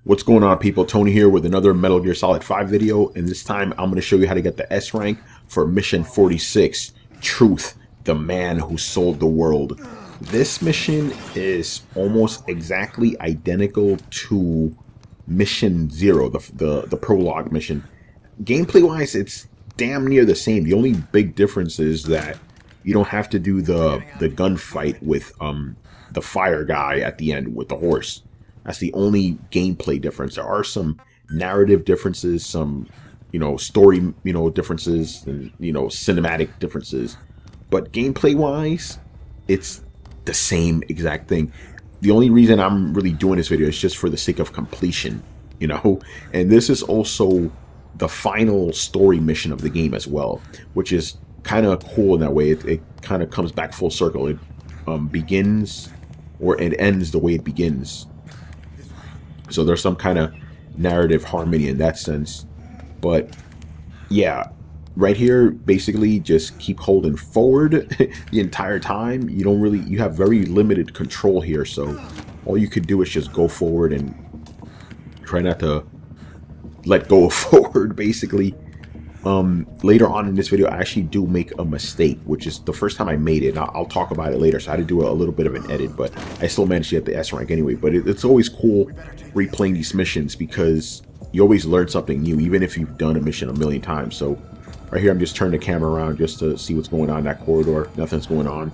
What's going on, people? Tony here with another Metal Gear Solid 5 video, and this time I'm going to show you how to get the S rank for Mission 46, Truth, the man who sold the world. This mission is almost exactly identical to Mission 0, the prologue mission. Gameplay-wise, it's damn near the same. The only big difference is that you don't have to do the gunfight with the fire guy at the end with the horse. That's the only gameplay difference. There are some narrative differences, some, story, differences, and, cinematic differences. But gameplay-wise, it's the same exact thing. The only reason I'm really doing this video is just for the sake of completion, And this is also the final story mission of the game as well, which is kind of cool in that way. It kind of comes back full circle. It begins, or it ends the way it begins. So there's some kind of narrative harmony in that sense. But yeah, right here, basically just keep holding forward the entire time. You have very limited control here. So all you could do is just go forward and try not to let go of forward, basically. Later on in this video, I actually do make a mistake, which is the first time I made it. And I'll talk about it later, so I had to do a little bit of an edit, but I still managed to get the S rank anyway. But it's always cool replaying these missions because you always learn something new, even if you've done a mission a million times. So right here, I'm just turning the camera around just to see what's going on in that corridor. Nothing's going on.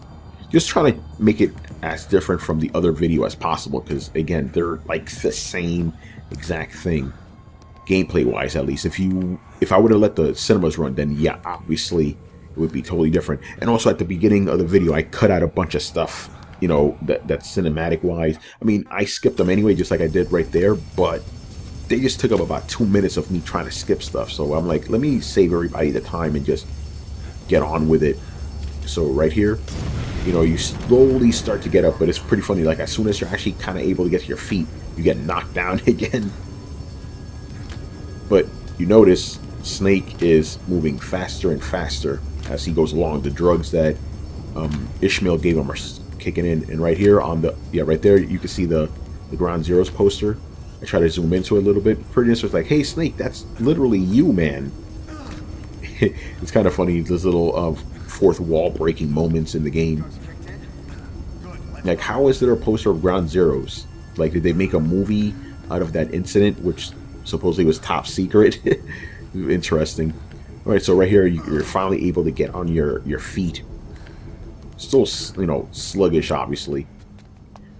Just trying to make it as different from the other video as possible, because again, they're like the same exact thing. Gameplay wise, at least. If I would have let the cinemas run, then yeah, obviously it would be totally different. And also at the beginning of the video, I cut out a bunch of stuff, that's cinematic wise. I mean, I skipped them anyway, just like I did right there, but they just took up about 2 minutes of me trying to skip stuff. So I'm like, let me save everybody the time and just get on with it. So right here, you slowly start to get up, but it's pretty funny. Like as soon as you're actually kind of able to get to your feet, you get knocked down again. But you notice Snake is moving faster and faster as he goes along. The drugs that Ishmael gave him are kicking in. And right here on right there, you can see the Ground Zeroes poster. I try to zoom into it a little bit. Pretty much was like, hey Snake, that's literally you, man. It's kind of funny, those little fourth wall breaking moments in the game. Like, how is there a poster of Ground Zeroes? Like, did they make a movie out of that incident, which supposedly was top secret? Interesting. All right, so right here you're finally able to get on your feet. Still, sluggish, obviously,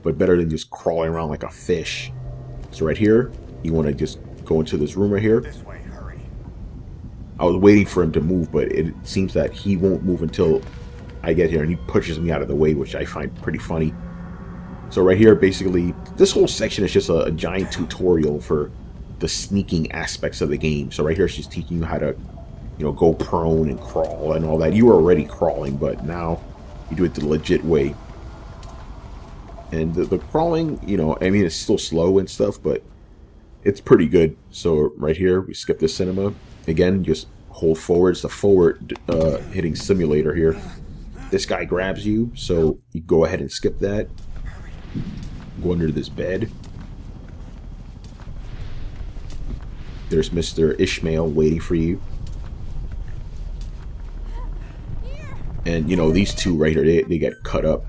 but better than just crawling around like a fish. So right here, you want to just go into this room right here. I was waiting for him to move, but it seems that he won't move until I get here, and he pushes me out of the way, which I find pretty funny. So right here, basically, this whole section is just a giant tutorial for the sneaking aspects of the game. So right here, she's teaching you how to, go prone and crawl and all that. You were already crawling, but now you do it the legit way. And the crawling, I mean, it's still slow and stuff, but it's pretty good. So right here, we skip the cinema. Again, just hold forward. It's the forward hitting simulator here. This guy grabs you, so you go ahead and skip that. Go under this bed. There's Mr. Ishmael waiting for you. And, these two right here, they get cut up.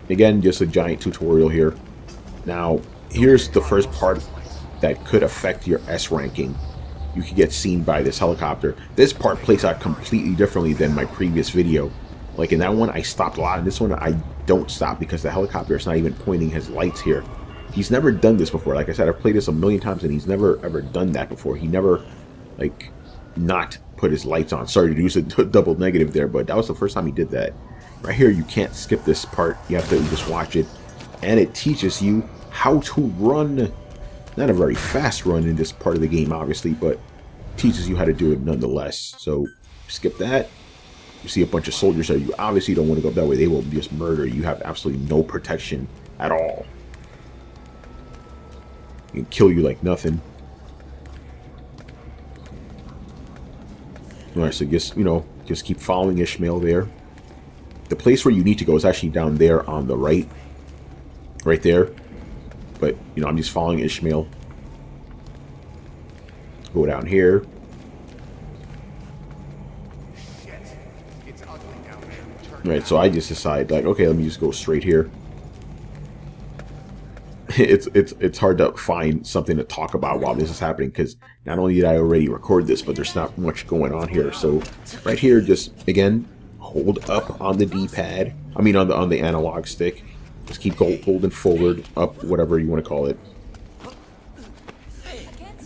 Again, just a giant tutorial here. Now, here's the first part that could affect your S ranking. You could get seen by this helicopter. This part plays out completely differently than my previous video. Like in that one, I stopped a lot. In this one, I don't stop because the helicopter is not even pointing his lights here. He's never done this before. Like I said, I've played this a million times, and he's never ever done that before. He never, not put his lights on. Sorry to use a double negative there, but that was the first time he did that. Right here, you can't skip this part. You have to just watch it. And it teaches you how to run. Not a very fast run in this part of the game, obviously, but teaches you how to do it nonetheless. So skip that. You see a bunch of soldiers there. You obviously don't want to go that way. They will just murder you. You have absolutely no protection at all. He can kill you like nothing. Alright, so just keep following Ishmael there. The place where you need to go is actually down there on the right. Right there. but, you know, I'm just following Ishmael. Go down here. Right, so I just decide, like, okay, let me just go straight here. It's hard to find something to talk about while this is happening, because not only did I already record this, but there's not much going on here. So right here, just again hold up on the D-pad. I mean on the analog stick. Just keep holding forward, up, whatever you want to call it,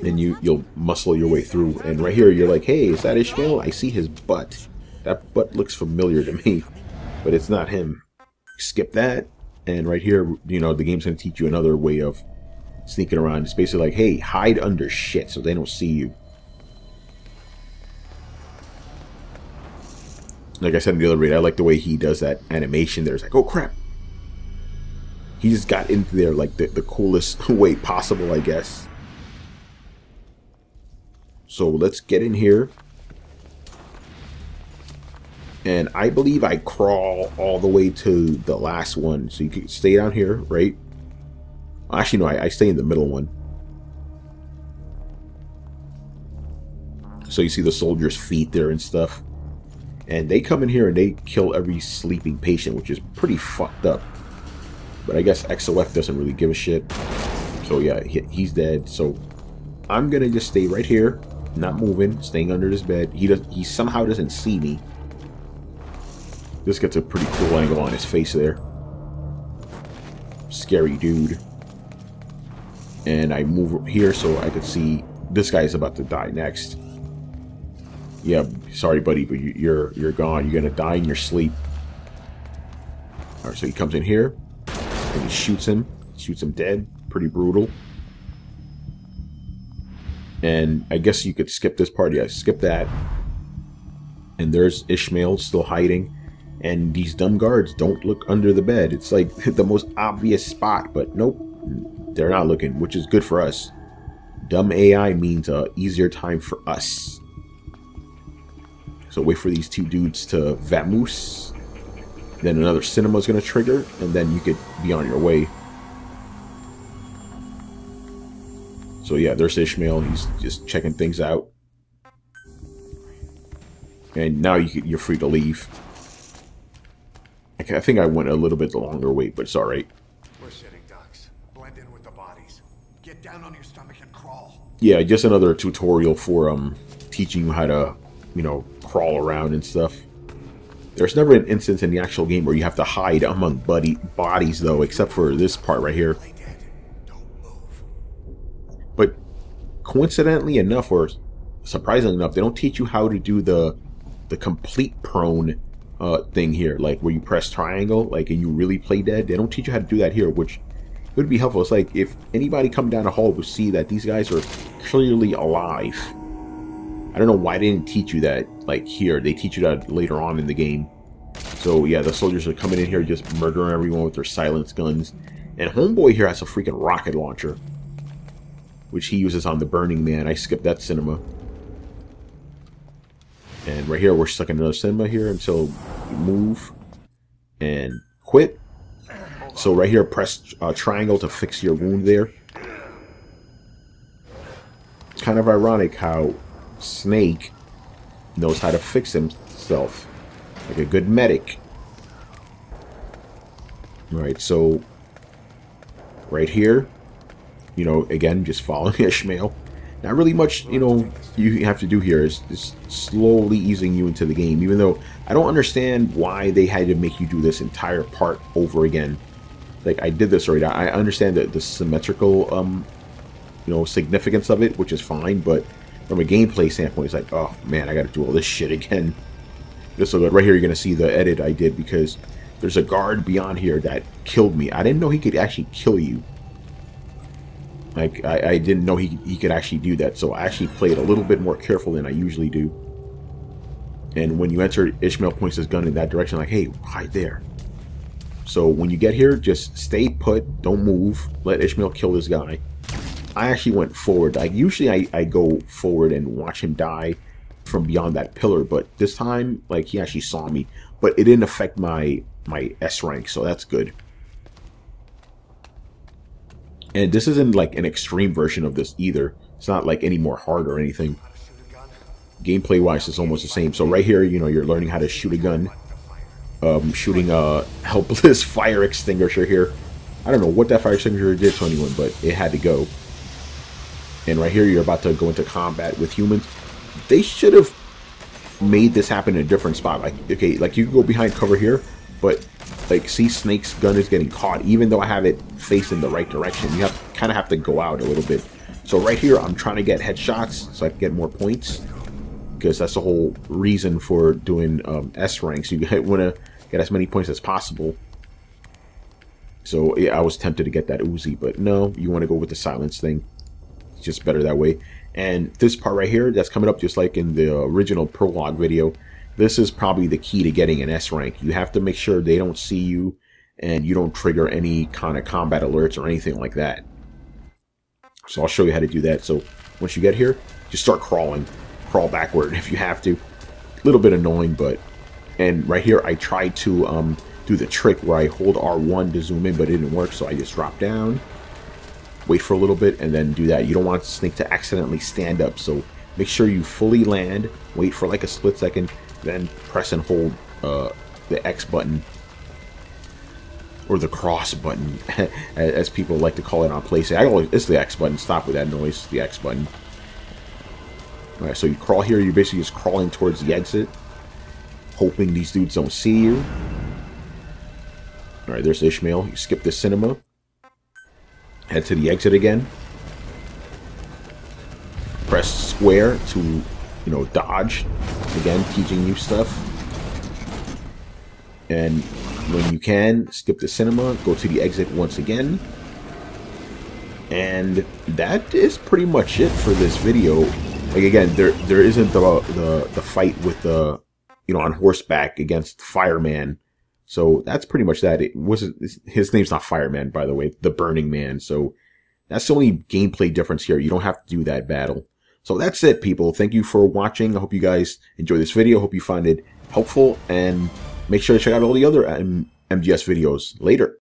and you'll muscle your way through. And right here, you're like, hey, is that Ishmael? I see his butt. That butt looks familiar to me, but it's not him. Skip that. And right here, you know, the game's going to teach you another way of sneaking around. It's basically like, hey, hide under shit so they don't see you. Like I said in the other video, I like the way he does that animation there. It's like, oh crap. He just got into there like the coolest way possible, I guess. So let's get in here. And I believe I crawl all the way to the last one. So you can stay down here, right? Actually, no, I stay in the middle one. So you see the soldiers' feet there and stuff. And they come in here and they kill every sleeping patient, which is pretty fucked up. But I guess XOF doesn't really give a shit. So yeah, he's dead. So I'm going to just stay right here, not moving, staying under this bed. He somehow doesn't see me. This gets a pretty cool angle on his face there. Scary dude. And I move here so I could see this guy's about to die next. Yeah, sorry buddy, but you're gone. You're gonna die in your sleep. Alright, so he comes in here and he shoots him dead. Pretty brutal. And I guess you could skip this part. Yeah, skip that. And there's Ishmael still hiding. And these dumb guards don't look under the bed. It's like the most obvious spot, but nope, they're not looking, which is good for us. Dumb AI means a easier time for us. So wait for these two dudes to vamoose. Then another cinema is going to trigger, and then you could be on your way. So yeah, there's Ishmael. He's just checking things out. And now you're free to leave. I think I went a little bit the longer wait, but it's alright. We're sitting ducks. Blend in with the bodies. Get down on your stomach and crawl. Yeah, just another tutorial for teaching you how to, you know, crawl around and stuff. There's never an instance in the actual game where you have to hide among bodies though, except for this part right here. But coincidentally enough, or surprisingly enough, they don't teach you how to do the complete prone thing here, like where you press triangle, like, and you really play dead. They don't teach you how to do that here, which would be helpful. It's like if anybody come down the hall would see that these guys are clearly alive. I don't know why they didn't teach you that, like, here. They teach you that later on in the game. So yeah, the soldiers are coming in here just murdering everyone with their silence guns. And Homeboy here has a freaking rocket launcher, which he uses on the Burning Man. I skipped that cinema. And right here, we're stuck in another cinema here until we move and quit. So right here, press triangle to fix your wound there. It's kind of ironic how Snake knows how to fix himself, like a good medic. Alright, so right here, you know, again, just following Ishmael. Not really much, you know, you have to do here is just slowly easing you into the game, even though I don't understand why they had to make you do this entire part over again. Like, I did this already. I understand the symmetrical, you know, significance of it, which is fine, but from a gameplay standpoint, it's like, oh man, I gotta do all this shit again. This will go right here. You're gonna see the edit I did, because there's a guard beyond here that killed me. I didn't know he could actually kill you. Like, I didn't know he could actually do that, so I actually played a little bit more careful than I usually do. And when you enter, Ishmael points his gun in that direction, like, hey, hide there. So when you get here, just stay put, don't move, let Ishmael kill this guy. I actually went forward. Like, usually I go forward and watch him die from beyond that pillar, but this time, like, he actually saw me. But it didn't affect my S rank, so that's good. And this isn't like an extreme version of this either. It's not like any more hard or anything. Gameplay wise, it's almost the same. So right here, you know, you're learning how to shoot a gun. Shooting a helpless fire extinguisher here. I don't know what that fire extinguisher did to anyone, but it had to go. And right here, you're about to go into combat with humans. They should have made this happen in a different spot. Like, okay, like you can go behind cover here, but like, see, Snake's gun is getting caught, even though I have it facing the right direction. You kind of have to go out a little bit. So right here, I'm trying to get headshots so I can get more points, because that's the whole reason for doing S ranks. You want to get as many points as possible. So yeah, I was tempted to get that Uzi, but no, you want to go with the silence thing. It's just better that way. And this part right here, that's coming up just like in the original prologue video. This is probably the key to getting an S rank. You have to make sure they don't see you and you don't trigger any kind of combat alerts or anything like that. So I'll show you how to do that. So once you get here, just start crawling. Crawl backward if you have to. A little bit annoying, but... And right here, I tried to do the trick where I hold R1 to zoom in, but it didn't work, so I just drop down. Wait for a little bit, and then do that. You don't want Snake to accidentally stand up, so make sure you fully land. Wait for like a split second, then press and hold the X button. Or the cross button, as people like to call it on PlayStation. It's the X button. Stop with that noise. The X button. Alright, so you crawl here. You're basically just crawling towards the exit, hoping these dudes don't see you. Alright, there's Ishmael. You skip the cinema. Head to the exit again. Press square to, you know, dodge. Again, teaching you stuff. And when you can, skip the cinema, go to the exit once again. And that is pretty much it for this video. Like, again, there isn't the fight with the, you know, on horseback against Fireman. So that's pretty much that. His name's not Fireman, by the way, the Burning Man. So that's the only gameplay difference here. You don't have to do that battle. So that's it, people. Thank you for watching. I hope you guys enjoyed this video. Hope you find it helpful, and make sure to check out all the other MGS videos later.